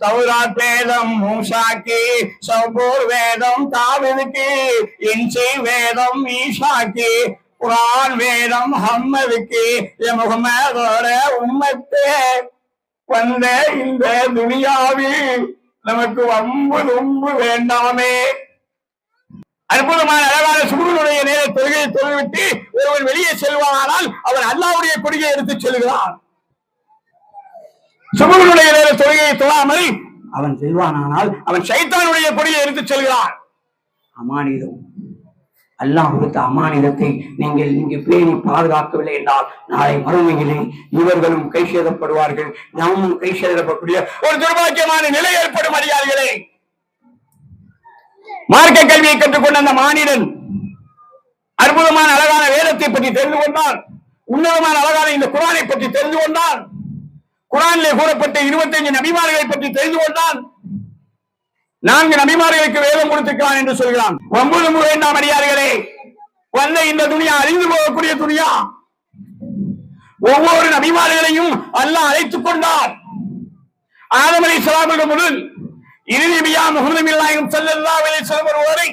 தௌராத் வேதம் மூசாக்கு, சபூர் வேதம் தாவீதுக்கு, இன்ஜீல் வேதம் ஈசாக்கு, குர்ஆன் வேதம் முஹம்மதுக்கு. முஹம்மதோட உம்மத்தே வந்த இந்த துனியாவில் நமக்கு வம்பு தும்பு வேண்டாமே. அற்புதமான அழகான சுபுடைய நேர தொழுகையை தொழுவிட்டு ஒருவன் வெளியே செல்வானால் அவன் அல்லாஹ்வுடைய கொடியை எடுத்து செல்கிறான். சுபுடைய நேர தொழுகையை தொழாமல் அவன் செல்வானானால் அவன் ஷைத்தானுடைய கொடியை எடுத்து செல்கிறான். அமானிதம், அல்லாஹ் கொடுத்த அமானிதத்தை நீங்கள் இங்கு பேணி பாதுகாக்கவில்லை என்றால் நாளை மறுமையிலே இவர்களும் கை சேதப்படுவார்கள், நாமும் கை சேதப்படக்கூடிய ஒரு துர்பாக்கியமான நிலை ஏற்படும். அடியார்களே, மார்க்க கல்வியை கற்றுக்கொண்ட அந்த மானிடன் அற்புதமான அழகான வேதத்தை பற்றி தெரிந்து கொண்டான், உன்னதமான அழகான இந்த குர்ஆனை பற்றி தெரிந்து கொண்டான், குர்ஆனிலே கூறப்பட்ட 25 நபிமார்களை பற்றி தெரிந்து கொண்டான். 4 நபிமார்களுக்கு வேதம் கொடுத்திருக்கிறான் என்று சொல்கிறான். 9 வேண்டாம் அடியார்களே, வந்த இந்த துனியா அழிந்து போகக்கூடிய துனியா. ஒவ்வொரு நபிமார்களையும் அல்லாஹ் அழைத்துக் கொண்டார். ஆதம் அலைஹிஸ்ஸலாம் முதல் இறுதி நபியா முஹம்மது ஸல்லல்லாஹு அலைஹி வஸல்லம் வரை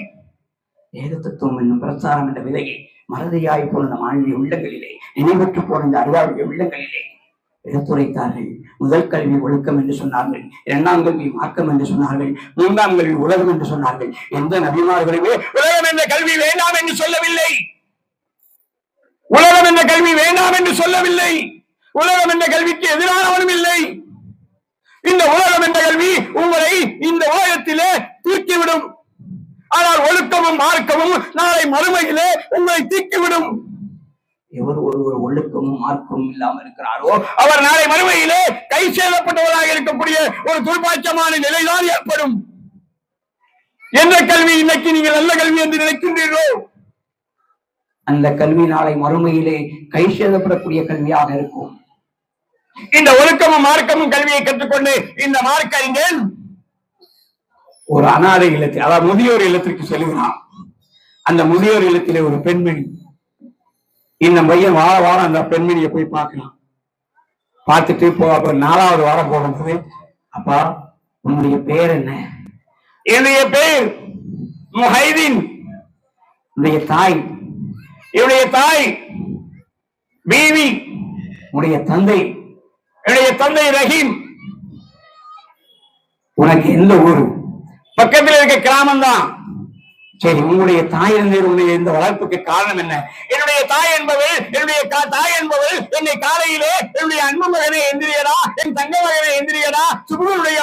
வேத தத்துவம் என்னும் பிரச்சாரம் என்ற விதையை மறதியாய் போன மாநில உள்ளங்களிலே, நினைவற்று போன இந்த அறிவாவுடைய உள்ளங்களிலே எடுத்துரைத்தார்கள். முதல் கல்வி ஒழுக்கம் என்று சொன்னார்கள், 2ஆம் கல்வி மார்க்கம் என்று சொன்னார்கள், 3ஆம் கல்வி உலகம் என்று சொன்னார்கள். எந்த நபிமார்களுமே உலகம் என்ற கல்வி வேண்டாம் என்று சொல்லவில்லை. உலகம் என்ற கல்வி வேண்டாம் என்று சொல்லவில்லை. உலகம் என்ற கல்விக்கு எதிரானவனும் இல்லை. இந்த உலகம் என்ற கல்வி உங்களை இந்த உலகத்திலே தூக்கிவிடும். ஆனால் ஒழுக்கமும் மார்க்கமும் நாளை மறுமையிலே உங்களை தூக்கிவிடும். எவர் ஒருவர் ஒழுக்கமும் மார்க்கமும் இல்லாமல் இருக்கிறாரோ அவர் நாளை மறுமையிலே கை சேதப்பட்டவராக இருக்கக்கூடிய ஒரு துர்பாக்கியமான நிலைதான் ஏற்படும். எந்த கல்வி இன்னைக்கு நீங்கள் நல்ல கல்வி என்று நினைக்கின்றீர்களோ அந்த கல்வி நாளை மறுமையிலே கை சேதப்படக்கூடிய கல்வியாக இருக்கும். இந்த ஒழுக்கமும் மார்க்கமும் கல்வியை கற்றுக்கொண்டு இந்த மார்க்க அறிஞன் ஒரு அனாதை இல்லத்தில், அதாவது முதியோர் இல்லத்திற்கு செல்கிறான். அந்த முதியோர் இல்லத்திலே ஒரு பெண்மணி, இந்த பையன் வாரம் அந்த பெண்மணியை போய் பார்க்கலாம். பார்த்துட்டு 4வது வாரம் போகும்போது, அப்பா உன்னுடைய பெயர் என்ன? என்னுடைய பெயர் முஹைதீன். என்னுடைய தாய் பீவி. உன்னுடைய தந்தை? என்னுடைய தந்தை ரஹீம். உனக்கு எந்த ஊரு? பக்கத்தில் இருக்க கிராமம் தான். சரி, உங்களுடைய தாய் உன்னுடைய இந்த வளர்ப்புக்கு காரணம் என்ன? என்னுடைய தாய் என்பவள் என்னை காலையிலே என்னுடைய அன்பு மகனை எந்திரியடா, என் தங்க மகனை எந்திரியடா, சுபுடைய